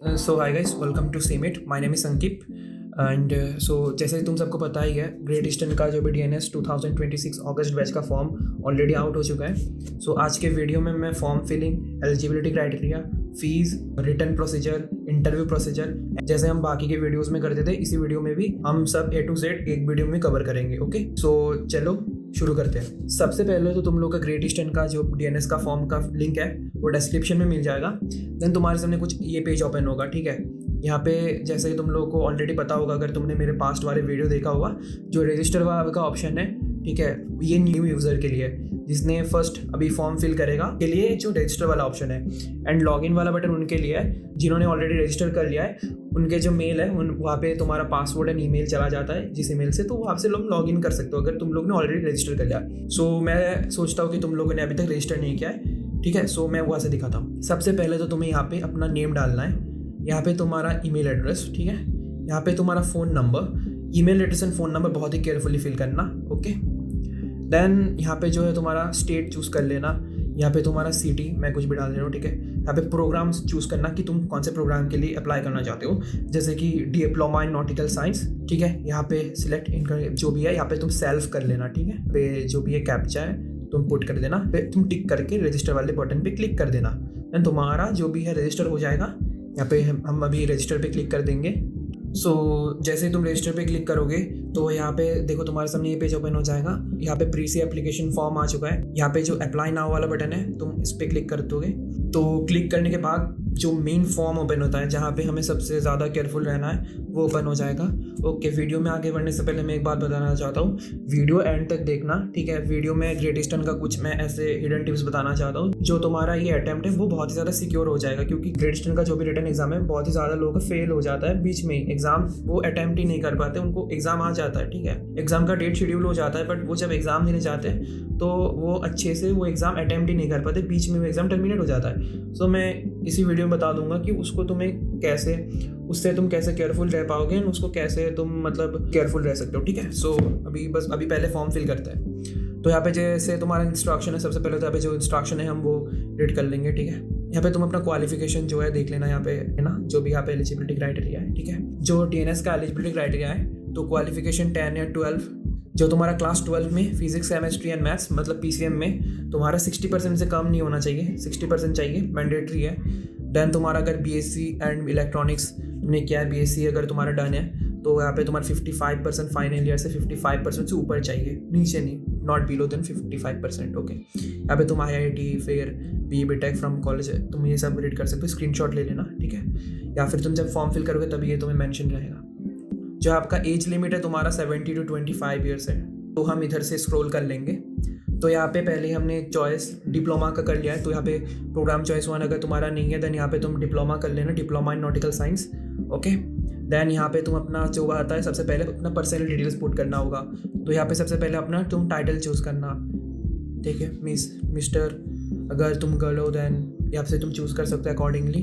So hi guys, welcome to सीमिट। My name is संकिप and so जैसे तुम सबको पता ही है, ग्रेट ईस्टर्न का जो भी DNS 2026 अगस्त बैच का फॉर्म ऑलरेडी आउट हो चुका है। सो आज के वीडियो में मैं form filling, eligibility criteria, fees, return procedure, interview procedure, जैसे हम बाकी के वीडियोस में करते थे, इसी वीडियो में भी हम सब A to Z एक वीडियो में कवर करेंगे। ओके, सो चलो शुरू करते हैं। सबसे पहले तो तुम लोग का ग्रेट ईस्टर्न का जो DNS का फॉर्म का लिंक है वो डिस्क्रिप्शन में मिल जाएगा। देन तुम्हारे सामने कुछ ये पेज ओपन होगा, ठीक है। यहाँ पे जैसे ही तुम लोगों को ऑलरेडी पता होगा, अगर तुमने मेरे पास्ट वाले वीडियो देखा होगा, जो रजिस्टर का ऑप्शन है, ठीक है, ये न्यू यूज़र के लिए है, जिसने फर्स्ट अभी फॉर्म फिल करेगा के लिए जो रजिस्टर वाला ऑप्शन है। एंड लॉगिन वाला बटन उनके लिए है जिन्होंने ऑलरेडी रजिस्टर कर लिया है। उनके जो मेल है वहाँ पे तुम्हारा पासवर्ड एंड ईमेल चला जाता है, जिस ईमेल से तो वहाँ से लोग लॉगिन कर सकते हो अगर तुम लोग ने ऑलरेडी रजिस्टर कर लिया। सो मैं सोचता हूँ कि तुम लोगों ने अभी तक रजिस्टर नहीं किया है, ठीक है। सो मैं वहाँ से दिखाता हूँ। सबसे पहले तो तुम्हें यहाँ पे अपना नेम डालना है, यहाँ पे तुम्हारा ईमेल एड्रेस, ठीक है, यहाँ पे तुम्हारा phone number, email address and phone number बहुत ही केयरफुली फिल करना। ओके, देन यहाँ पे जो है तुम्हारा स्टेट चूज़ कर लेना, यहाँ पे तुम्हारा सिटी, मैं कुछ भी डाल दे रहा हूँ, ठीक है। यहाँ पे प्रोग्राम्स चूज़ करना कि तुम कौन से प्रोग्राम के लिए अप्लाई करना चाहते हो, जैसे कि डिप्लोमा इन नॉटिकल साइंस, ठीक है। यहाँ पे सिलेक्ट इनका जो भी है, यहाँ पे तुम सेल्फ कर लेना, ठीक है। पे जो भी है कैप्चा है तुम पुट कर देना, पे तुम टिक करके रजिस्टर वाले बटन पे क्लिक कर देना। देन तुम्हारा जो भी है रजिस्टर हो जाएगा। यहाँ पे हम अभी रजिस्टर पे क्लिक कर देंगे। जैसे ही तुम रजिस्टर पे क्लिक करोगे तो यहाँ पे देखो तुम्हारे सामने ये पेज ओपन हो जाएगा। यहाँ पे प्री सी एप्लीकेशन फॉर्म आ चुका है। यहाँ पे जो अप्लाई नाउ वाला बटन है तुम इस पे क्लिक कर दोगे। तो क्लिक करने के बाद जो मेन फॉर्म ओपन होता है, जहाँ पे हमें सबसे ज़्यादा केयरफुल रहना है, वो ओपन हो जाएगा। ओके, वीडियो में आगे बढ़ने से पहले मैं एक बात बताना चाहता हूँ, वीडियो एंड तक देखना, ठीक है। वीडियो में ग्रेट ईस्टर्न का कुछ मैं ऐसे हिडन टिप्स बताना चाहता हूँ, जो तुम्हारा ये अटेम्प्ट है वो बहुत ही ज़्यादा सिक्योर हो जाएगा। क्योंकि ग्रेट ईस्टर्न का जो भी रिटर्न एग्जाम है, बहुत ही ज़्यादा लोगों का फेल हो जाता है बीच में एग्जाम, वो अटेम्प्ट ही नहीं कर पाते, उनको एग्जाम आ जाता है, ठीक है। एग्जाम का डेट शेड्यूल हो जाता है, बट वो जब एग्जाम देने जाते हैं तो वो अच्छे से वो एग्ज़ाम अटेम्प्ट ही नहीं कर पाते, बीच में वो एग्ज़ाम टर्मिनेट हो जाता है। सो मैं इसी वीडियो में बता दूंगा कि उसको तुम्हें कैसे, उससे तुम कैसे केयरफुल रह पाओगे, उसको कैसे तुम मतलब केयरफुल रह सकते हो, ठीक है। सो अभी पहले फॉर्म फिल करते हैं। तो यहाँ पे जैसे तुम्हारा इंस्ट्रक्शन है, सबसे पहले तो यहाँ पे जो इंस्ट्रक्शन है हम वो रीड कर लेंगे, ठीक है। यहाँ पे तुम अपना क्वालिफिकेशन जो है देख लेना, यहाँ पे है ना, जो भी यहाँ पे एलिजिबिलिटी क्राइटेरिया है, ठीक है। जो DNS का एलिजिबिलिटी क्राइटेरिया है, तो क्वालिफिकेशन 10 या 12, जो तुम्हारा क्लास 12 में फिजिक्स, केमिस्ट्री एंड मैथ्स मतलब PCM में तुम्हारा 60% से कम नहीं होना चाहिए, 60% चाहिए, मैंडेटरी है। देन तुम्हारा अगर BSc एंड इलेक्ट्रॉनिक्स में क्या है, BSc अगर तुम्हारा डन है तो यहाँ पे तुम्हारा 55% फाइनल ईयर से 55% से ऊपर चाहिए, नीचे नहीं, नॉट बिलो देन 55%। ओके, यहाँ पे तुम IIT फिर BE BTech फ्रॉम कॉलेज है, तुम ये सब रीड कर सकते हो, स्क्रीनशॉट ले लेना, ठीक है। या फिर तुम जब फॉर्म फिल करोगे तभी ये तुम्हें मेंशन रहेगा। जो आपका एज लिमिट है तुम्हारा 70 to 25 ईयर्स है। तो हम इधर से स्क्रॉल कर लेंगे। तो यहाँ पे पहले हमने चॉइस डिप्लोमा का कर लिया है, तो यहाँ पे प्रोग्राम चॉइस 1 अगर तुम्हारा नहीं है देन यहाँ पे तुम डिप्लोमा कर लेना, diploma in nautical science. Okay, then यहाँ पे तुम अपना जो आता है, सबसे पहले अपना पर्सनल डिटेल्स पुट करना होगा। तो यहाँ पे सबसे पहले अपना तुम टाइटल चूज़ करना, ठीक है, मिस्टर, अगर तुम गर्ल हो देन यहाँ से तुम चूज़ कर सकते हो अकॉर्डिंगली।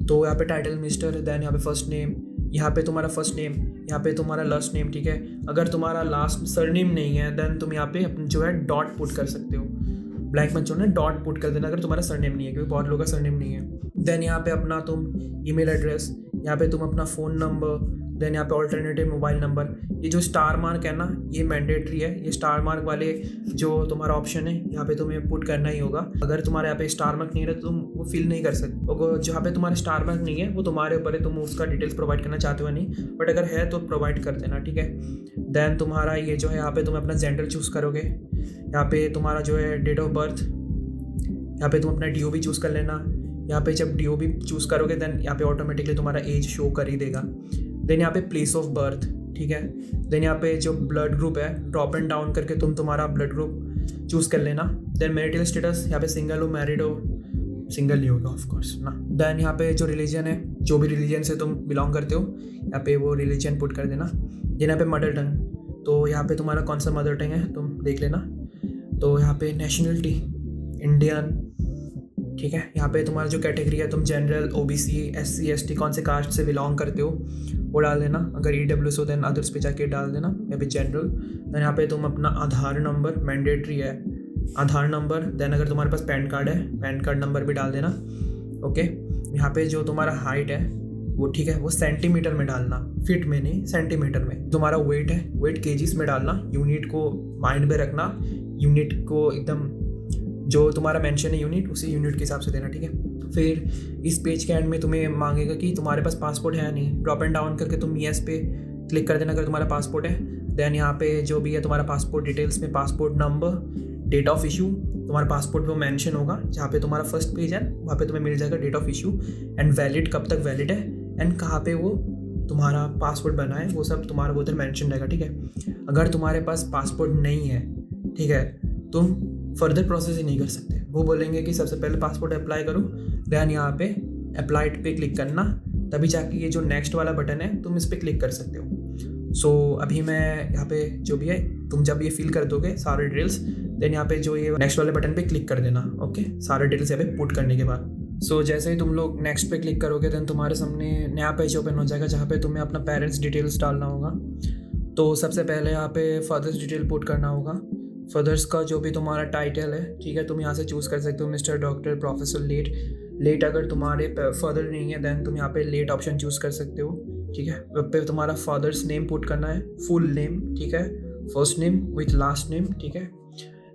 तो यहाँ पे टाइटल मिस्टर, देन यहाँ पे फर्स्ट नेम, यहाँ पे तुम्हारा फर्स्ट नेम, यहाँ पे तुम्हारा लास्ट नेम, ठीक है। अगर तुम्हारा लास्ट सरनेम नहीं है देन तुम यहाँ पे जो है डॉट पुट कर सकते हो, ब्लैंक मत छोड़ना, डॉट पुट कर देना अगर तुम्हारा सरनेम नहीं है, क्योंकि बहुत लोगों का सरनेम नहीं है। देन यहाँ पे अपना तुम ईमेल एड्रेस, यहाँ पे तुम अपना फ़ोन नंबर, देन यहाँ पे ऑल्टरनेटिव मोबाइल नंबर। ये जो स्टार मार्क है ना, ये मैंडेटरी है, ये स्टार मार्क वाले जो तुम्हारा ऑप्शन है यहाँ पे तुम्हें पुट करना ही होगा। अगर तुम्हारे यहाँ पे स्टार मार्क नहीं है तो तुम वो फिल नहीं कर सकते। और जहाँ पे तुम्हारा स्टार मार्क नहीं है वो तुम्हारे ऊपर है, तुम उसका डिटेल्स प्रोवाइड करना चाहते हो नहीं, बट अगर है तो प्रोवाइड कर देना, ठीक है। देन तुम्हारा ये जो है यहाँ पे तुम अपना जेंडर चूज़ करोगे, यहाँ पे तुम्हारा जो है डेट ऑफ बर्थ, यहाँ पे तुम अपना DOB चूज़ कर लेना। यहाँ पे जब DOB चूज़ करोगे देन यहाँ पे ऑटोमेटिकली तुम्हारा एज शो कर ही देगा। देन यहाँ पे प्लेस ऑफ बर्थ, ठीक है। देन यहाँ पे जो ब्लड ग्रुप है, ड्रॉप एंड डाउन करके तुम तुम्हारा ब्लड ग्रुप चूज़ कर लेना। देन मैरिटल स्टेटस, यहाँ पे सिंगल हो, मैरिड हो, सिंगल ही होगा ऑफ कोर्स ना। देन यहाँ पे जो रिलीजन है, जो भी रिलीजन से तुम बिलोंग करते हो, यहाँ पे वो रिलीजन पुट कर देना। देन यहाँ पे मदर टंग, तो यहाँ पे तुम्हारा कौन सा मदर टंग है तुम देख लेना। तो यहाँ पे नेशनलिटी इंडियन, ठीक है। यहाँ पे तुम्हारा जो कैटेगरी है, तुम जनरल, OBC, SC ST कौन से कास्ट से बिलोंग करते हो वो डाल देना। अगर EWS हो देन अदर्स पे जाके डाल देना, यहाँ पे जनरल। देन यहाँ पे तुम अपना आधार नंबर, मैंडेटरी है आधार नंबर। देन अगर तुम्हारे पास पैन कार्ड है, पैन कार्ड नंबर भी डाल देना, ओके। यहाँ पे जो तुम्हारा हाइट है वो ठीक है वो सेंटीमीटर में डालना, फीट में नहीं सेंटीमीटर में। तुम्हारा वेट है, वेट केजीस में डालना, यूनिट को माइंड में रखना, यूनिट को एकदम जो तुम्हारा मेंशन है यूनिट उसी यूनिट के हिसाब से देना, ठीक है। फिर इस पेज के एंड में तुम्हें मांगेगा कि तुम्हारे पास पासपोर्ट है या नहीं, ड्रॉप एंड डाउन करके तुम येस पे क्लिक कर देना अगर तुम्हारा पासपोर्ट है। देन यहाँ पे जो भी है तुम्हारा पासपोर्ट डिटेल्स में passport number, date of issue, तुम्हारा पासपोर्ट वो मेंशन होगा जहाँ पे तुम्हारा फर्स्ट पेज है, वहाँ पे तुम्हें मिल जाएगा date of issue and valid, कब तक वैलिड है एंड कहाँ पे वो तुम्हारा पासपोर्ट बना है, वो सब तुम्हारा उधर मेंशन रहेगा, ठीक है। अगर तुम्हारे पास पासपोर्ट नहीं है, ठीक है, तुम फर्दर प्रोसेस ही नहीं कर सकते। वो बोलेंगे कि सबसे पहले पासपोर्ट अप्लाई करो, देन यहाँ पे अप्लाइड पे क्लिक करना, तभी जाके ये जो नेक्स्ट वाला बटन है तुम इस पर क्लिक कर सकते हो। सो अभी मैं यहाँ पे जो भी है तुम जब ये फिल कर दोगे सारे डिटेल्स, देन यहाँ पे जो ये नेक्स्ट वाले बटन पे क्लिक कर देना, ओके। सारे डिटेल्स यहाँ पे पुट करने के बाद सो जैसे ही तुम लोग नेक्स्ट पे क्लिक करोगे देन तुम्हारे सामने नया पेज ओपन हो जाएगा जहाँ पे तुम्हें अपना पेरेंट्स डिटेल्स डालना होगा। तो सबसे पहले यहाँ पे फादर्स डिटेल पुट करना होगा। फादर्स का जो भी तुम्हारा टाइटल है, ठीक है, तुम यहाँ से चूज़ कर सकते हो, मिस्टर, डॉक्टर, प्रोफेसर, लेट अगर तुम्हारे फादर नहीं है देन तुम यहाँ पे लेट ऑप्शन चूज़ कर सकते हो, ठीक है। वब पे तुम्हारा फादर्स नेम पुट करना है, फुल नेम, ठीक है, first name with last name, ठीक है।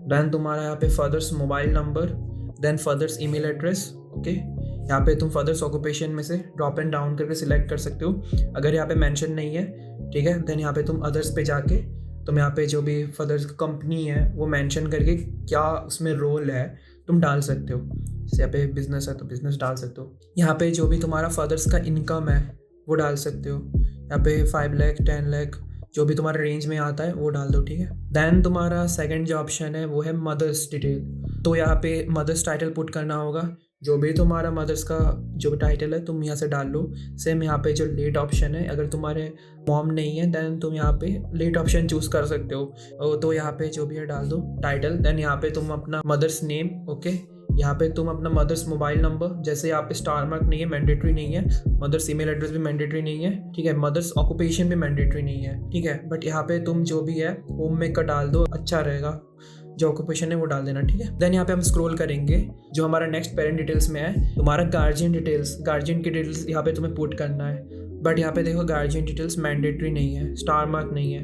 देन तुम्हारा यहाँ पे father's mobile number, then father's email address, okay. यहाँ पे तुम फादर्स ऑक्यूपेशन में से ड्रॉप एंड डाउन करके सिलेक्ट कर सकते हो, अगर यहाँ पे मेंशन नहीं है, ठीक है। देन यहाँ पे तुम अदर्स पे जाके तुम यहाँ पे जो भी फादर्स कंपनी है वो मेंशन करके क्या उसमें रोल है तुम डाल सकते हो। जैसे यहाँ पे बिजनेस है तो बिजनेस डाल सकते हो। यहाँ पे जो भी तुम्हारा फादर्स का इनकम है वो डाल सकते हो, यहाँ पे 5 लाख 10 लाख जो भी तुम्हारे रेंज में आता है वो डाल दो, ठीक है। देन तुम्हारा सेकंड जो ऑप्शन है वो है मदर्स डिटेल। तो यहाँ पे मदर्स टाइटल पुट करना होगा, जो भी तुम्हारा मदर्स का जो भी टाइटल है तुम यहाँ से डाल लो। सेम यहाँ पे जो लेट ऑप्शन है, अगर तुम्हारे मॉम नहीं है देन तुम यहाँ पे लेट ऑप्शन चूज़ कर सकते हो। तो यहाँ पे जो भी है डाल दो टाइटल। देन यहाँ पे तुम अपना मदर्स नेम, ओके। यहाँ पे तुम अपना मदर्स मोबाइल नंबर, जैसे यहाँ पे स्टार मार्क नहीं है, मैंडेटरी नहीं है, मदर्स ईमेल एड्रेस भी मैंडेटरी नहीं है, ठीक है, मदर्स ऑक्यूपेशन भी मैंडेटरी नहीं है, ठीक है। बट यहाँ पे तुम जो भी है होम मेकर डाल दो, अच्छा रहेगा, जो ऑक्यूपेशन है वो डाल देना, ठीक है। देन यहाँ पे हम स्क्रॉल करेंगे, जो हमारा नेक्स्ट पेरेंट डिटेल्स में है तुम्हारा गार्जियन डिटेल्स, गार्जियन की डिटेल्स यहाँ पे तुम्हें पुट करना है। बट यहाँ पे देखो गार्जियन डिटेल्स मैंडेटरी नहीं है, स्टार मार्क नहीं है,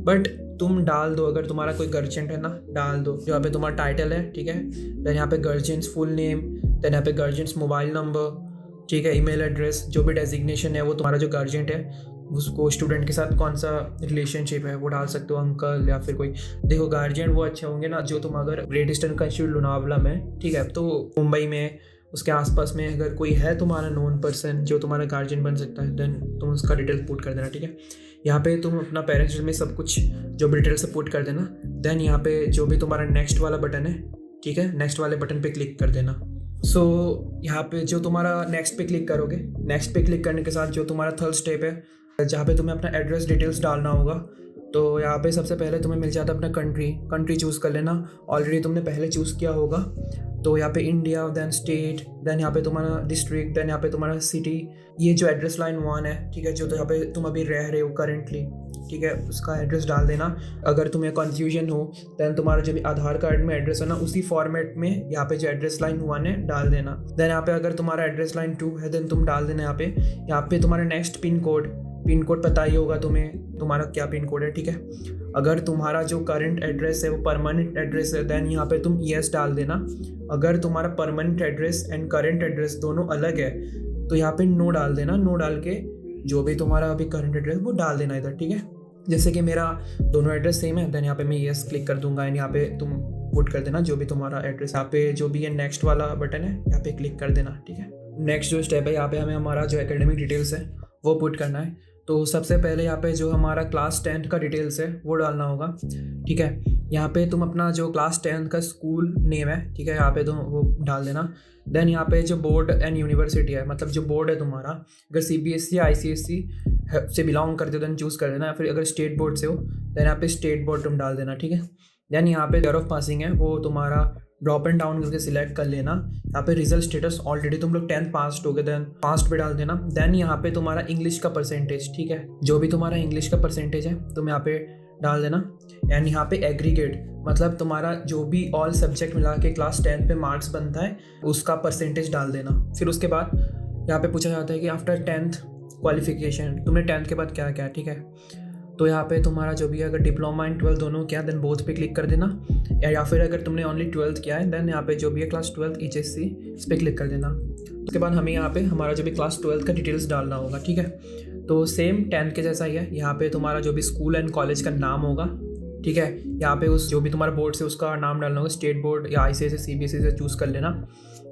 बट तुम डाल दो, अगर तुम्हारा कोई गार्जियन है ना डाल दो। यहाँ पे तुम्हारा टाइटल है, ठीक है, देन यहाँ पे गार्जियंस फुल नेम, देन यहाँ पे गार्जियंस मोबाइल नंबर, ठीक है, ईमेल एड्रेस, जो भी डेजिग्नेशन है वो तुम्हारा जो गार्जियन है उसको स्टूडेंट के साथ कौन सा रिलेशनशिप है वो डाल सकते हो, अंकल या फिर कोई। देखो गार्जियन वो अच्छे होंगे ना जो तुम अगर ग्रेट ईस्टर्न का इंस्टीट्यूट लोनावला में, ठीक है, तो मुंबई में उसके आसपास में अगर कोई है तुम्हारा नोन पर्सन जो तुम्हारा गार्जियन बन सकता है देन तुम उसका डिटेल पुट कर देना, ठीक है। यहाँ पे तुम अपना पेरेंट्स में सब कुछ जो भी डिटेल से पुट कर देना। देन यहाँ पे जो भी तुम्हारा नेक्स्ट वाला बटन है, ठीक है, नेक्स्ट वाले बटन पे क्लिक कर देना। सो यहाँ पे जो तुम्हारा नेक्स्ट पे क्लिक करोगे, नेक्स्ट पे क्लिक करने के साथ जो तुम्हारा थर्ड स्टेप है जहाँ पे तुम्हें अपना एड्रेस डिटेल्स डालना होगा। तो यहाँ पे सबसे पहले तुम्हें मिल जाता है अपना कंट्री चूज़ कर लेना, ऑलरेडी तुमने पहले चूज़ किया होगा। तो यहाँ पे इंडिया, देन स्टेट, देन यहाँ पे तुम्हारा डिस्ट्रिक्ट, देन यहाँ पे तुम्हारा सिटी, ये जो एड्रेस लाइन 1 है, ठीक है, जो तो यहाँ पे तुम अभी रह रहे हो करेंटली, ठीक है, उसका एड्रेस डाल देना। अगर तुम्हें कन्फ्यूजन हो देन तुम्हारा जो भी आधार कार्ड में एड्रेस है ना उसी फॉर्मेट में यहाँ पे जो एड्रेस लाइन 1 है डाल देना। देन यहाँ पे अगर तुम्हारा एड्रेस लाइन 2 है देन तुम डाल देना। यहाँ पे तुम्हारा नेक्स्ट पिन कोड पता ही होगा तुम्हें, तुम्हारा क्या पिन कोड है, ठीक है। अगर तुम्हारा जो करंट एड्रेस है वो परमानेंट एड्रेस है देन यहाँ पे तुम येस डाल देना। अगर तुम्हारा permanent address and current address दोनों अलग है तो यहाँ पे नो डाल देना। नो डाल के जो भी तुम्हारा अभी करंट एड्रेस वो डाल देना इधर, ठीक है। जैसे कि मेरा दोनों एड्रेस सेम है देन यहाँ पे मैं येस क्लिक कर दूंगा एंड यहाँ पे तुम पुट कर देना जो भी तुम्हारा एड्रेस। यहाँ पे जो भी है नेक्स्ट वाला बटन है यहाँ पे क्लिक कर देना, ठीक है। नेक्स्ट जो स्टेप है यहाँ पे हमें हमारा जो एकेडमिक डिटेल्स है वो पुट करना है। तो सबसे पहले यहाँ पे जो हमारा क्लास 10th का डिटेल्स है वो डालना होगा, ठीक है। यहाँ पे तुम अपना जो क्लास 10th का स्कूल नेम है, ठीक है, यहाँ पे तुम वो डाल देना। देन यहाँ पे जो बोर्ड एंड यूनिवर्सिटी है, मतलब जो बोर्ड है तुम्हारा, अगर CBSE या ICSE से बिलोंग करते हो देन चूज़ कर देना, फिर अगर स्टेट बोर्ड से हो देन यहाँ पे स्टेट बोर्ड तुम डाल देना, ठीक है। देन यहाँ पे ईयर ऑफ पासिंग है वो तुम्हारा ड्रॉप एंड डाउन करके सिलेक्ट कर लेना। यहाँ पे रिजल्ट स्टेटस ऑलरेडी तुम लोग 10th पास हो गए देन पास्ट पे डाल देना। देन यहाँ पे तुम्हारा इंग्लिश का परसेंटेज, ठीक है, जो भी तुम्हारा इंग्लिश का परसेंटेज है तुम यहाँ पे डाल देना। एंड यहाँ पे एग्रीगेट मतलब तुम्हारा जो भी ऑल सब्जेक्ट मिला के क्लास 10th पे मार्क्स बनता है उसका परसेंटेज डाल देना। फिर उसके बाद यहाँ पे पूछा जाता है कि आफ्टर 10th क्वालिफिकेशन तुमने 10th के बाद क्या किया, ठीक है। तो यहाँ पे तुम्हारा जो भी है, अगर डिप्लोमा एंड 12 दोनों किया देन बोथ पे क्लिक कर देना, या फिर अगर तुमने ओनली 12th किया है देन यहाँ पे जो भी है क्लास 12 HSC इस पर क्लिक कर देना। उसके बाद हमें यहाँ पे हमारा जो भी क्लास 12 का डिटेल्स डालना होगा, ठीक है। तो सेम 10th के जैसा ही है, यहाँ पे तुम्हारा जो भी स्कूल एंड कॉलेज का नाम होगा, ठीक है। यहाँ पे उस जो भी तुम्हारा बोर्ड से उसका नाम डालना होगा, स्टेट बोर्ड या ICSE CBSE से चूज़ कर लेना,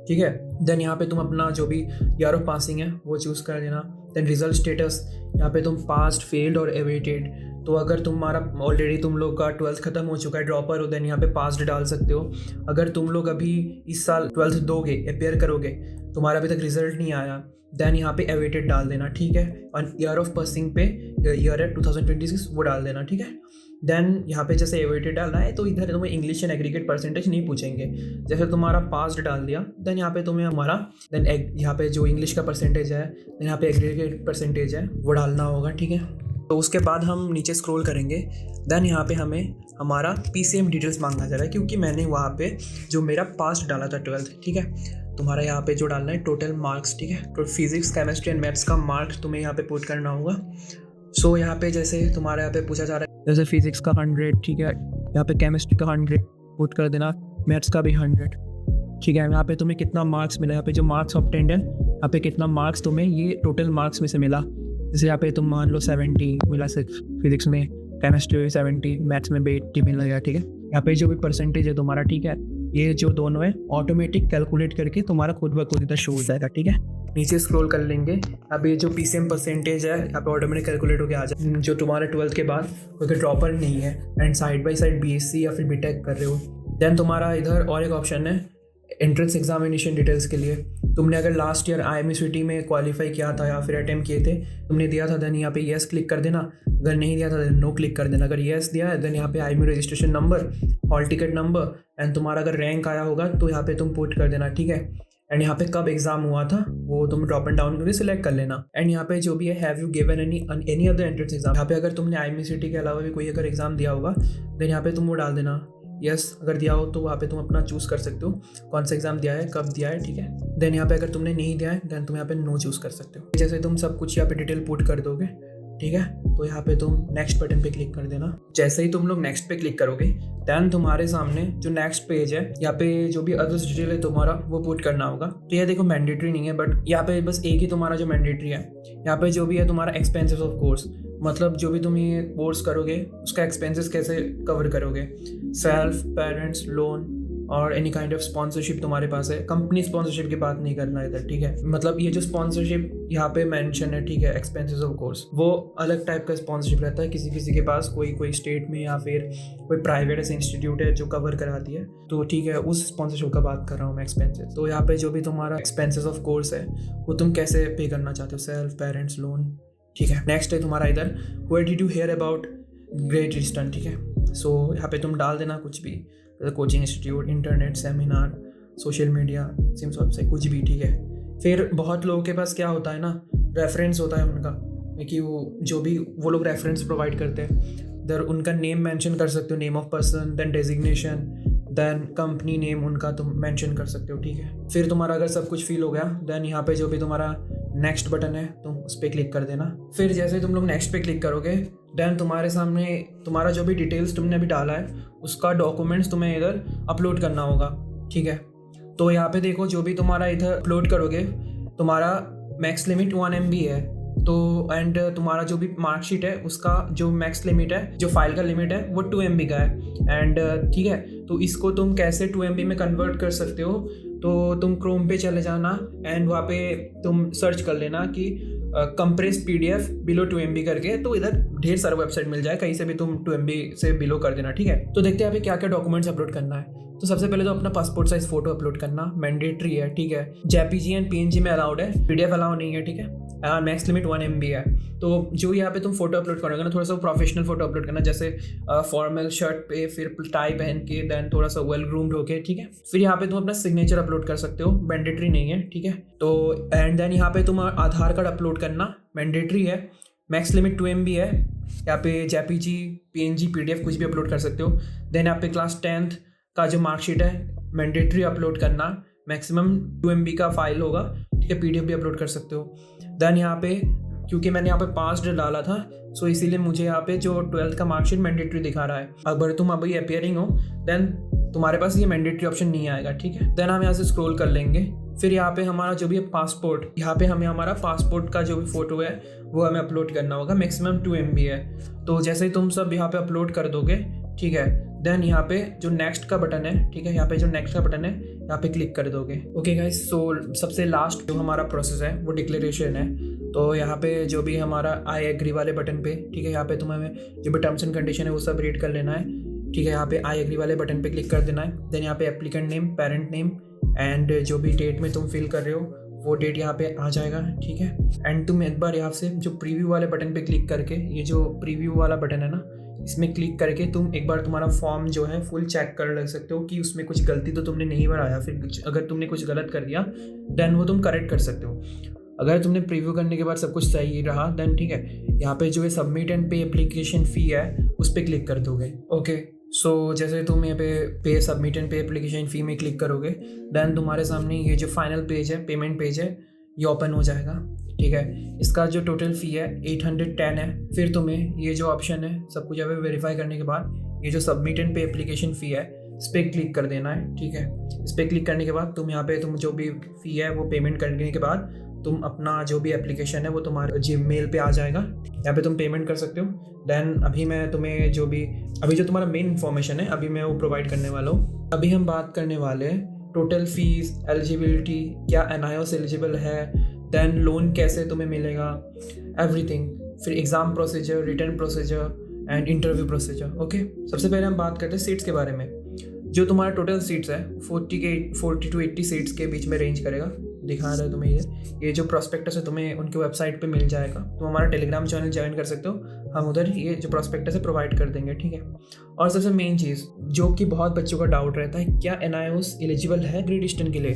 ठीक है। देन यहाँ पे तुम अपना जो भी ईयर ऑफ पासिंग है वो चूज़ कर देना। देन रिजल्ट स्टेटस, यहाँ पे तुम पास्ड, फेल्ड और एवेटेड। तो अगर तुम्हारा ऑलरेडी तुम लोग का 12th खत्म हो चुका है, ड्रॉपर हो, देन यहाँ पे पास्ड डाल सकते हो। अगर तुम लोग अभी इस साल 12th दोगे, अपेयर करोगे, तुम्हारा अभी तक रिजल्ट नहीं आया, देन यहाँ पे एवेटेड डाल देना, ठीक है। और ईयर ऑफ पासिंग पे ईयर है 2026 वो डाल देना, ठीक है। देन यहाँ पे जैसे एवेटेड डालना है तो इधर तुम्हें इंग्लिश एंड एग्रीगेट परसेंटेज नहीं पूछेंगे। जैसे तुम्हारा पास्ड डाल दिया देन यहाँ पे तुम्हें हमारा देन यहाँ पे जो इंग्लिश का परसेंटेज है, देन यहाँ पे एग्रीगेट परसेंटेज है वो डालना होगा, ठीक है। तो उसके बाद हम नीचे स्क्रॉल करेंगे, देन यहाँ पे हमें हमारा PCM डिटेल्स मांगा जा रहा है, क्योंकि मैंने वहाँ पे जो मेरा पास्ट डाला था 12th, ठीक है। तुम्हारा यहाँ पे जो डालना है टोटल मार्क्स, ठीक है। तो फिजिक्स, केमिस्ट्री एंड मैथ्स का मार्क्स तुम्हें यहाँ पे पुट करना होगा। सो यहाँ पे जैसे तुम्हारे यहाँ पे पूछा जा रहा है, जैसे फिजिक्स का 100, ठीक है। यहाँ पे केमिस्ट्री का 100 पुट कर देना, मैथ्स का भी 100, ठीक है। यहाँ पे तुम्हें कितना मार्क्स मिला, यहाँ पे जो मार्क्स ऑब्टेन्ड है, यहाँ पे कितना मार्क्स तुम्हें ये टोटल मार्क्स में से मिला। जैसे यहाँ पे तुम मान लो 70 मिला फिजिक्स में, केमिस्ट्री में 70, मैथ्स में भी 80 मिल गया, ठीक है। यहाँ पे जो भी परसेंटेज है तुम्हारा, ठीक है, ये जो दोनों है ऑटोमेटिक कैलकुलेट करके तुम्हारा खुद ब खुद इधर शो हो जाएगा, ठीक है। नीचे स्क्रॉल कर लेंगे, अब ये जो PCM परसेंटेज है यहाँ पे ऑटोमेटिक कैलकुलेट होकर आ जाए। जो तुम्हारे 12th के बाद कोई ड्रॉपर नहीं है and side by side BSc या फिर BTech कर रहे हो, देन तुम्हारा इधर और एक ऑप्शन है एंट्रेंस एग्जामिनेशन डिटेल्स के लिए। तुमने अगर लास्ट ईयर IMCT में क्वालिफाई किया था या फिर अटेम्प्ट किए थे, तुमने दिया था, देन यहाँ पे येस क्लिक कर देना। अगर नहीं दिया था देन नो क्लिक कर देना। अगर येस दिया है देन यहाँ पे IMU registration number, hall ticket number and तुम्हारा अगर रैंक आया होगा तो यहाँ पे तुम पुट कर देना, ठीक है। एंड यहाँ पे कब एग्जाम हुआ था वो तुम ड्रॉप एंड डाउन करके सिलेक्ट कर लेना। एंड यहाँ पे जो भी है have you given any other entrance exam, यहाँ पे अगर तुमने IMCT के अलावा भी कोई अगर एग्जाम दिया होगा देन यहाँ पे तुम वो डाल देना यस। अगर दिया हो तो वहाँ पे तुम अपना चूज़ कर सकते हो कौन सा एग्जाम दिया है, कब दिया है, ठीक है। देन यहाँ पे अगर तुमने नहीं दिया है देन तुम यहाँ पे नो चूज़ कर सकते हो। जैसे तुम सब कुछ यहाँ पे डिटेल पुट कर दोगे, ठीक है, तो यहाँ पे तुम नेक्स्ट बटन पे क्लिक कर देना। जैसे ही तुम लोग नेक्स्ट पे क्लिक करोगे देन तुम्हारे सामने जो नेक्स्ट पेज है यहाँ पे जो भी अदर्स डिटेल है तुम्हारा वो पुट करना होगा। तो ये देखो मैंडेटरी नहीं है, बट यहाँ पे बस एक ही तुम्हारा जो मैंडेटरी है, यहाँ पे जो भी है तुम्हारा एक्सपेंसेस ऑफ कोर्स, मतलब जो भी तुम ये कोर्स करोगे उसका एक्सपेंसेस कैसे कवर करोगे, सेल्फ, पेरेंट्स, लोन और एनी काइंड ऑफ स्पॉन्सरशिप तुम्हारे पास है। कंपनी स्पॉन्सरशिप की बात नहीं करना इधर, ठीक है। मतलब ये जो स्पॉन्सरशिप यहाँ पे मेंशन है, ठीक है, एक्सपेंसेस ऑफ कोर्स, वो अलग टाइप का स्पॉन्सरशिप रहता है। किसी किसी के पास कोई स्टेट में या फिर कोई प्राइवेट ऐसे इंस्टीट्यूट है जो कवर कराती है, तो ठीक है, उस स्पॉन्सरशिप का बात कर रहा हूँ मैं, एक्सपेंसेस। तो यहाँ पे जो भी तुम्हारा एक्सपेंसेस ऑफ कोर्स है वो तुम कैसे पे करना चाहते हो, सेल्फ, पेरेंट्स, लोन, ठीक है। नेक्स्ट है तुम्हारा इधर where did you hear about Great Eastern, ठीक है। सो यहाँ पे तुम डाल देना कुछ भी, coaching institute, internet, seminar, social media, SIMS website, कुछ भी, ठीक है। फिर बहुत लोगों के पास क्या होता है ना, रेफरेंस होता है उनका, कि वो जो भी वो लोग रेफरेंस प्रोवाइड करते हैं, इधर उनका नेम मेंशन कर सकते हो, name of person, then designation, then company name उनका तुम मेंशन कर सकते हो, ठीक है। फिर तुम्हारा अगर सब कुछ फिल हो गया देन यहाँ पे जो भी तुम्हारा नेक्स्ट बटन है तुम उस पर क्लिक कर देना। फिर जैसे तुम लोग नेक्स्ट पे क्लिक करोगे देन तुम्हारे सामने तुम्हारा जो भी डिटेल्स तुमने अभी डाला है उसका डॉक्यूमेंट्स तुम्हें इधर अपलोड करना होगा, ठीक है। तो यहाँ पे देखो जो भी तुम्हारा इधर अपलोड करोगे तुम्हारा मैक्स लिमिट 1 MB है, तो एंड तुम्हारा जो भी मार्कशीट है उसका जो मैक्स लिमिट है, जो फाइल का लिमिट है वो 2 MB का है। एंड ठीक है, तो इसको तुम कैसे 2 MB में कन्वर्ट कर सकते हो, तो तुम क्रोम पे चले जाना एंड वहाँ पे तुम सर्च कर लेना कि कंप्रेस PDF बिलो 2 MB करके, तो इधर ढेर सारा वेबसाइट मिल जाए, कहीं से भी तुम 2 MB से बिलो कर देना, ठीक है। तो देखते हैं यहाँ पे क्या क्या डॉक्यूमेंट्स अपलोड करना है। तो सबसे पहले तो अपना पासपोर्ट साइज फोटो अपलोड करना मैंडेटरी है, ठीक है। JPG एंड PNG में अलाउड है, PDF अलाउ नहीं है, ठीक है। मैक्स लिमिट 1 MB है। तो जो यहाँ पे तुम फोटो अपलोड करोगे ना, थोड़ा सा प्रोफेशनल फोटो अपलोड करना, जैसे फॉर्मल शर्ट पे, फिर टाई पहन के, देन थोड़ा सा वेल ग्रूम्ड होके, ठीक है। फिर यहाँ पे तुम अपना सिग्नेचर अपलोड कर सकते हो, मैंडेटरी नहीं है, ठीक है। तो एंड देन यहाँ पे तुम आधार कार्ड अपलोड करना मैंडेटरी है, मैक्स लिमिट 2 MB है। यहाँ पे JPG, PNG, PDF कुछ भी अपलोड कर सकते हो। देन यहाँ पे क्लास 10th का जो मार्कशीट है मैंडेटरी अपलोड करना, मैक्सिमम 2 MB का फाइल होगा, ठीक है, PDF भी अपलोड कर सकते हो। देन यहाँ पे क्योंकि मैंने यहाँ पे पास्ट डाला था, सो इसीलिए मुझे यहाँ पे जो 12th का मार्कशीट मैंडेटरी दिखा रहा है। अगर तुम अभी अपीयरिंग हो देन तुम्हारे पास ये मैंडेटरी ऑप्शन नहीं आएगा, ठीक है। देन हम यहाँ से स्क्रॉल कर लेंगे, फिर यहाँ पे हमारा जो भी है पासपोर्ट, यहाँ पे हमें हमारा पासपोर्ट का जो भी फ़ोटो है वो हमें अपलोड करना होगा। मैक्सिमम 2 MB है, तो जैसे ही तुम सब यहाँ पे अपलोड कर दोगे, ठीक है, देन यहाँ पे जो नेक्स्ट का बटन है, ठीक है, यहाँ पे जो नेक्स्ट का बटन है यहाँ पे क्लिक कर दोगे। ओके गाइस, सो सबसे लास्ट जो हमारा प्रोसेस है वो डिक्लेरेशन है। तो यहाँ पे जो भी हमारा आई एग्री वाले बटन पे, ठीक है, यहाँ पे तुम्हें जो भी टर्म्स एंड कंडीशन है वो सब रीड कर लेना है, ठीक है। यहाँ पे आई एग्री वाले बटन पे क्लिक कर देना है। देन यहाँ पे applicant name, parent name and जो भी डेट में तुम फिल कर रहे हो वो डेट यहाँ पे आ जाएगा, ठीक है। एंड तुम एक बार यहाँ से जो प्रीव्यू वाले बटन पे क्लिक करके, ये जो प्रीव्यू वाला बटन है ना, इसमें क्लिक करके तुम एक बार तुम्हारा फॉर्म जो है फुल चेक कर ले सकते हो कि उसमें कुछ गलती तो तुमने नहीं बनाया। फिर अगर तुमने कुछ गलत कर दिया देन वो तुम करेक्ट कर सकते हो। अगर तुमने प्रीव्यू करने के बाद सब कुछ सही रहा देन ठीक है, यहाँ पे जो है सबमिट एंड पे एप्लीकेशन फ़ी है उस पर क्लिक कर दोगे। ओके, सो जैसे तुम यहाँ पे सबमिट एंड पे एप्लीकेशन फ़ी में क्लिक करोगे देन तुम्हारे सामने ये जो फाइनल पेज है, पेमेंट पेज है, ये ओपन हो जाएगा, ठीक है। इसका जो टोटल फ़ी है 810 है। फिर तुम्हें ये जो ऑप्शन है सब कुछ यहाँ पे वेरीफाई करने के बाद ये जो सबमिट एंड पे एप्लीकेशन फ़ी है इस पर क्लिक कर देना है, ठीक है। इस पर क्लिक करने के बाद तुम यहाँ पे तुम जो भी फ़ी है वो पेमेंट करने के बाद तुम अपना जो भी एप्लीकेशन है वो तुम्हारे Gmail पे आ जाएगा। यहाँ पे तुम पेमेंट कर सकते हो। देन अभी मैं तुम्हें जो तुम्हारा मेन इन्फॉर्मेशन है अभी मैं वो प्रोवाइड करने वाला हूँ। अभी हम बात करने वाले हैं टोटल फीस, एलिजिबिलिटी, क्या NIOS एलिजिबल है, देन लोन कैसे तुम्हें मिलेगा, एवरीथिंग, फिर exam procedure, return procedure and interview procedure. Okay, सबसे पहले हम बात करते हैं सीट्स के बारे में। जो तुम्हारा टोटल सीट्स है 40 to 80 सीट्स के बीच में रेंज करेगा। दिखा रहा है तुम्हें ये जो प्रॉस्पेक्टस है तुम्हें उनके वेबसाइट पे मिल जाएगा। तुम हमारा टेलीग्राम चैनल ज्वाइन कर सकते हो, हम उधर ये जो प्रॉस्पेक्टस है प्रोवाइड कर देंगे, ठीक है। और सबसे मेन चीज़ जो कि बहुत बच्चों का डाउट रहता है, क्या NIOS एलिजिबल है ग्रेट ईस्टर्न के लिए।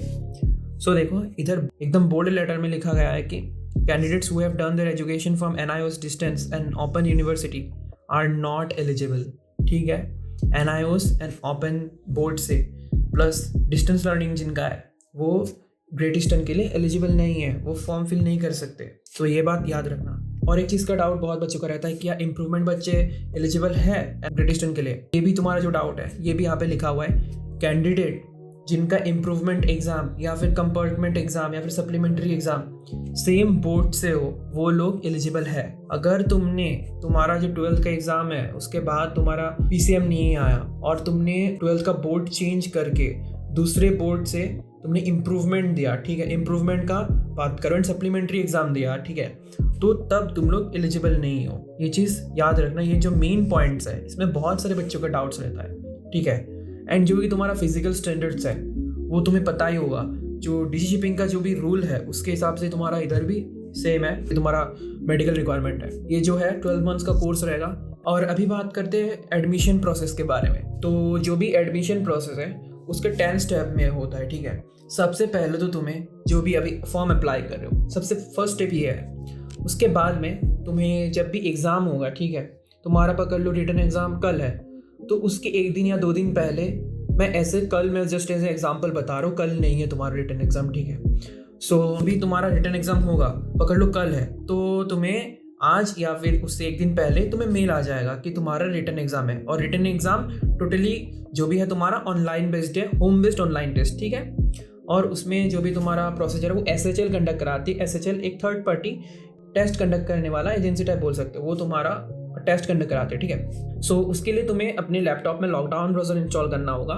सो देखो इधर एकदम बोल्ड लेटर में लिखा गया है कि candidates who have done their education from NIOS distance and open university are not eligible, ठीक है। NIOS एंड ओपन बोर्ड से प्लस डिस्टेंस लर्निंग जिनका है वो ग्रेट ईस्टर्न के लिए एलिजिबल नहीं है, वो फॉर्म फिल नहीं कर सकते। तो ये बात याद रखना। और एक चीज़ का डाउट बहुत बच्चों का रहता है, क्या इम्प्रूवमेंट बच्चे एलिजिबल है ग्रेट ईस्टर्न के लिए। ये भी तुम्हारा जो डाउट है ये भी यहाँ पे लिखा हुआ है, कैंडिडेट जिनका इम्प्रूवमेंट एग्ज़ाम या फिर कंपार्टमेंट एग्ज़ाम या फिर सप्लीमेंट्री एग्ज़ाम सेम बोर्ड से हो वो लोग एलिजिबल है। अगर तुम्हारा जो 12th का एग्ज़ाम है उसके बाद तुम्हारा PCM नहीं आया और तुमने 12th का बोर्ड चेंज करके दूसरे बोर्ड से तुमने इम्प्रूवमेंट दिया, ठीक है, इम्प्रूवमेंट का बात करो एंड सप्लीमेंट्री एग्ज़ाम दिया, ठीक है, तो तब तुम लोग एलिजिबल नहीं हो। ये चीज़ याद रखना। ये जो मेन पॉइंट्स है इसमें बहुत सारे बच्चों का डाउट्स रहता है, ठीक है। एंड जो भी तुम्हारा फिजिकल स्टैंडर्ड्स है वो तुम्हें पता ही होगा, जो DG शिपिंग का जो भी रूल है उसके हिसाब से तुम्हारा इधर भी सेम है, तुम्हारा मेडिकल रिक्वायरमेंट है। ये जो है 12 मंथ्स का कोर्स रहेगा। और अभी बात करते हैं एडमिशन प्रोसेस के बारे में। तो जो भी एडमिशन प्रोसेस है उसके 10 स्टेप में होता है, ठीक है। सबसे पहले तो तुम्हें जो भी अभी फॉर्म अप्लाई कर रहे हो सबसे फर्स्ट स्टेप ये है। उसके बाद में तुम्हें जब भी एग्ज़ाम होगा, ठीक है, तुम्हारा पकड़ लो रिटन एग्ज़ाम कल है, तो उसके 1 दिन या 2 दिन पहले मैं जस्ट एज एग्जाम्पल बता रहा हूँ, कल नहीं है तुम्हारा रिटन एग्ज़ाम, ठीक है। सो अभी तुम्हारा रिटन एग्ज़ाम होगा, पकड़ लो कल है, तो तुम्हें आज या फिर उससे 1 दिन पहले तुम्हें मेल आ जाएगा कि तुम्हारा रिटन एग्ज़ाम है। और रिटन एग्ज़ाम टोटली जो भी है तुम्हारा ऑनलाइन बेस्ड है, होम बेस्ड ऑनलाइन टेस्ट, ठीक है। और उसमें जो भी तुम्हारा प्रोसीजर है वो SHL कंडक्ट कराती है। SHL एक थर्ड पार्टी टेस्ट कंडक्ट करने वाला एजेंसी टाइप बोल सकते हो, वो तुम्हारा टेस्ट कंडक्ट कराते हैं, ठीक है। सो उसके लिए तुम्हें अपने लैपटॉप में लॉकडाउन ब्राउज़र इंस्टॉल करना होगा,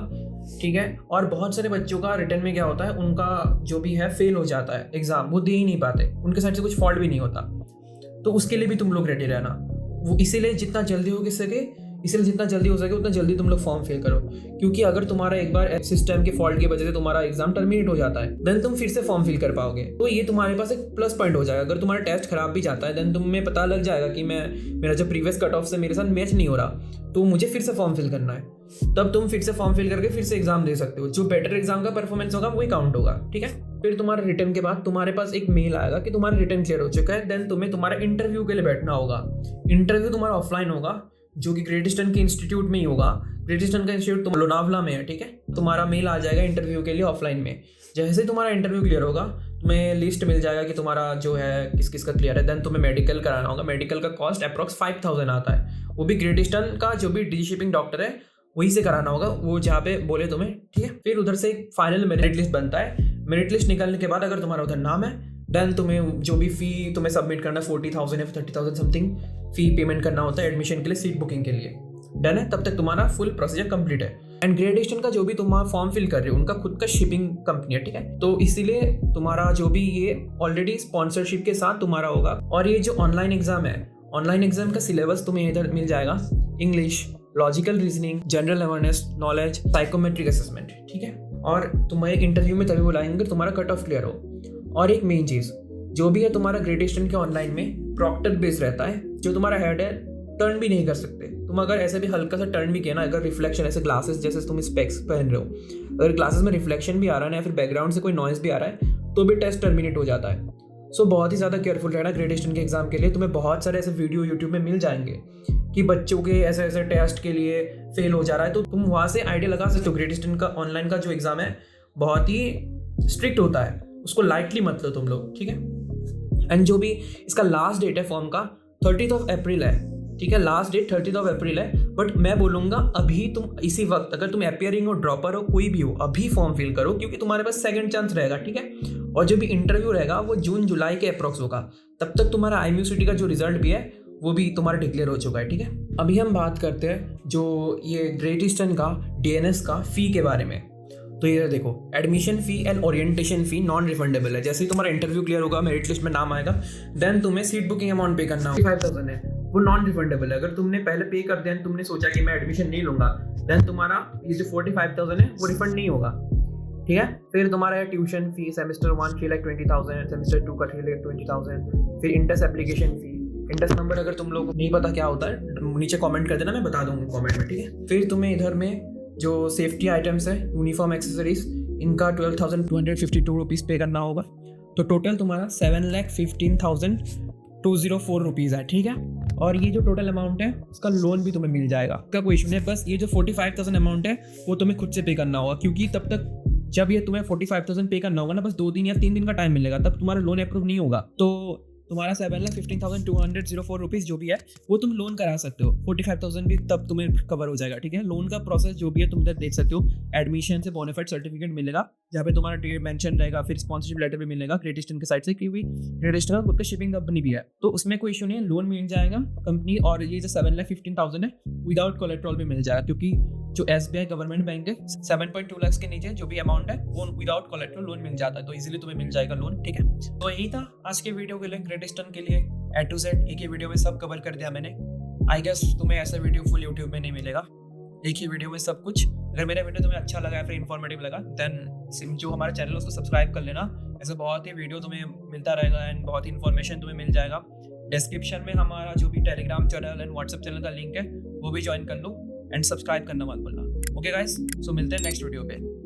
ठीक है। और बहुत सारे बच्चों का रिटर्न में क्या होता है, उनका जो भी है फेल हो जाता है एग्ज़ाम, वो दे ही नहीं पाते, उनके साइड से कुछ फॉल्ट भी नहीं होता। तो उसके लिए भी तुम लोग रेडी रहना। वो इसीलिए जितना जल्दी हो सके उतना जल्दी तुम लोग फॉर्म फिल करो, क्योंकि अगर तुम्हारा एक बार सिस्टम के फॉल्ट की वजह से तुम्हारा एग्जाम टर्मिनेट हो जाता है देन तुम फिर से फॉर्म फिल कर पाओगे। तो ये तुम्हारे पास एक प्लस पॉइंट हो जाएगा। अगर तुम्हारा टेस्ट खराब भी जाता है देन तुम्हें पता लग जाएगा कि मेरा जो प्रीवियस कट ऑफ से मेरे साथ मैच नहीं हो रहा, तो मुझे फिर से फॉर्म फिल करना है। तब तुम फिर से फॉर्म फिल करके फिर से एग्जाम दे सकते हो। जो बेटर एग्जाम का परफॉर्मेंस होगा वही काउंट होगा, ठीक है। फिर तुम्हारे रिटर्न के बाद तुम्हारे पास एक मेल आएगा कि तुम्हारा रिटर्न क्लियर हो चुका है। देन तुम्हें तुम्हारा इंटरव्यू के लिए बैठना होगा। इंटरव्यू तुम्हारा ऑफलाइन होगा, जो कि ग्रेट ईस्टर्न के इंस्टीट्यूट में ही होगा। ग्रेट ईस्टर्न का इंस्टीट्यूट तुम लोनावला में है, ठीक है। तुम्हारा मेल आ जाएगा इंटरव्यू के लिए ऑफलाइन में। जैसे ही तुम्हारा इंटरव्यू क्लियर होगा तुम्हें लिस्ट मिल जाएगा कि तुम्हारा जो है किस किस का क्लियर है। देन तुम्हें मेडिकल कराना होगा। मेडिकल का कॉस्ट अप्रॉक्स 5000 आता है, वो भी ग्रेट ईस्टर्न का जो भी डिजी शिपिंग डॉक्टर है वहीं से कराना होगा, वो जहाँ पे बोले तुम्हें, ठीक है। फिर उधर से एक फाइनल मेरिट लिस्ट बनता है। मेरिट लिस्ट निकलने के बाद अगर तुम्हारा उधर नाम है, देन तुम्हें जो भी फ़ी तुम्हें सबमिट करना 40,000 या 30,000 समथिंग फ़ी पेमेंट करना होता है एडमिशन के लिए, सीट बुकिंग के लिए। डन है, तब तक तुम्हारा फुल प्रोसीजर कंप्लीट है। एंड ग्रेट ईस्टर्न का जो भी तुम्हारा फॉर्म फिल कर रहे हो उनका खुद का शिपिंग कंपनी है, ठीक है। तो इसीलिए तुम्हारा जो भी ये ऑलरेडी स्पॉन्सरशिप के साथ तुम्हारा होगा। और ये जो ऑनलाइन एग्जाम है, ऑनलाइन एग्जाम का सिलेबस तुम्हें इधर मिल जाएगा। English, logical reasoning, general awareness, knowledge, psychometric assessment, ठीक है। और तुम्हें एक इंटरव्यू में तभी बुलाएंगे तुम्हारा कट ऑफ क्लियर हो। और एक मेन चीज़ जो भी है, तुम्हारा ग्रेट ईस्टर्न के ऑनलाइन में प्रॉक्टर बेस रहता है। जो तुम्हारा हेड है टर्न भी नहीं कर सकते तुम। अगर ऐसे भी हल्का सा टर्न भी किया ना, अगर रिफ्लेक्शन ऐसे ग्लासेस जैसे तुम स्पेक्स पहन रहे हो, अगर ग्लासेस में रिफ्लेक्शन भी आ रहा है ना, या फिर बैकग्राउंड से कोई नॉइज भी आ रहा है, तो भी टेस्ट टर्मिनेट हो जाता है। सो बहुत ही ज़्यादा केयरफुल रहना ग्रेट ईस्टर्न के एग्जाम के लिए। तुम्हें बहुत सारे ऐसे वीडियो यूट्यूब में मिल जाएंगे कि बच्चों के ऐसे ऐसे टेस्ट के लिए फेल हो जा रहा है, तो तुम वहाँ से आइडिया लगा सकते हो। ग्रेट ईस्टर्न का ऑनलाइन का जो एग्ज़ाम है बहुत ही स्ट्रिक्ट होता है, उसको लाइटली मत लो तुम लोग, ठीक है। एंड जो भी इसका लास्ट डेट है फॉर्म का 30 अप्रैल है, ठीक है। लास्ट डेट 30 अप्रैल है। बट मैं बोलूँगा अभी तुम इसी वक्त, अगर तुम अपीयरिंग हो, ड्रॉपर हो, कोई भी हो, अभी फॉर्म फिल करो, क्योंकि तुम्हारे पास सेकंड चांस रहेगा, ठीक है। और जो भी इंटरव्यू रहेगा वो जून जुलाई के अप्रॉक्स होगा। तब तक तुम्हारा IMUCT का जो रिजल्ट भी है वो भी तुम्हारा डिक्लेयर हो चुका है, ठीक है। अभी हम बात करते हैं जो ये ग्रेट ईस्टर्न का DNS का फ़ी के बारे में। तो ये देखो, admission fee and orientation fee non refundable है। जैसे ही तुम्हारा इंटरव्यू क्लियर होगा, मेरिट लिस्ट में नाम आएगा, देन तुम्हें सीट बुकिंग अमाउंट पे करना होगा। 5,000 है, वो नॉन रिफंडेबल है। अगर तुमने पहले पे कर दिया, तुमने सोचा कि मैं एडमिशन नहीं लूँगा, देन तुम्हारा ये जो 45,000 है वो रिफंड नहीं होगा, ठीक है। फिर तुम्हारा है ट्यूशन फी, सेमेस्टर 1 3,20,000, सेमेस्टर 2 का 3,20,000। फिर Indus application fee, Indus number अगर तुम लोग नहीं पता क्या होता है नीचे कमेंट कर देना, मैं बता दूँगा कमेंट में, ठीक है। फिर तुम्हें इधर में जो सेफ्टी आइटम्स है, यूनिफॉर्म एक्सेसरीज, इनका 12,252 रुपीज़ पे करना होगा। तो टोटल तुम्हारा 7,15,204 रुपीज़ है, ठीक है। और ये जो टोटल अमाउंट है उसका लोन भी तुम्हें मिल जाएगा, इसका कोई इशू नहीं है। बस ये जो 45,000 अमाउंट है वो तुम्हें खुद से पे करना होगा, क्योंकि तब तक जब ये तुम्हें 45,000 पे करना होगा ना, बस 2 दिन या 3 दिन का टाइम मिलेगा, तब तुम्हारा लोन अप्रूव नहीं होगा। तो तुम्हारा 7,15,204 रुपीज़ जो भी है वो तुम लोन करा सकते हो। 45,000 भी तब तुम्हें कवर हो जाएगा, ठीक है। लोन का प्रोसेस जो भी है तुम इधर देख सकते हो। एडमिशन से बोनाफाइड सर्टिफिकेट मिलेगा जहाँ पे तुम्हारा डेट मेंशन रहेगा, फिर स्पॉन्सरशिप लेटर भी मिलेगा ग्रेट ईस्टर्न के साइड से, क्योंकि ग्रेट ईस्टर्न का खुद का शिपिंग कंपनी भी है, तो उसमें कोई इशू नहीं है, लोन मिल जाएगा कंपनी। और ये जो 7,15,000 है विदाउट कोलेट्रल भी मिल जाएगा, क्योंकि जो SBI गवर्नमेंट बैंक है 7.2 लाख के नीचे जो भी अमाउंट है वो विदाउट कोलेट्रल लोन मिल जाता है, तो इजीली तुम्हें मिल जाएगा लोन, ठीक है। तो यही था आज के वीडियो के लिए। ग्रेट ईस्टर्न के लिए A to Z एक ही वीडियो में सब कवर कर दिया मैंने। आई गेस तुम्हें ऐसा वीडियो फुल यूट्यूब में नहीं मिलेगा, एक ही वीडियो में सब कुछ। अगर मेरा वीडियो तुम्हें अच्छा लगा या फिर इन्फॉर्मेटिव लगा, देन जो हमारा चैनल है उसको सब्सक्राइब कर लेना। ऐसे बहुत ही वीडियो तुम्हें मिलता रहेगा एंड बहुत ही इन्फॉर्मेशन तुम्हें मिल जाएगा। डिस्क्रिप्शन में हमारा जो भी Telegram channel and WhatsApp channel का लिंक है वो भी ज्वाइन कर लो एंड सब्सक्राइब करना मत भूलना। ओके गाइस, सो मिलते हैं नेक्स्ट वीडियो पे।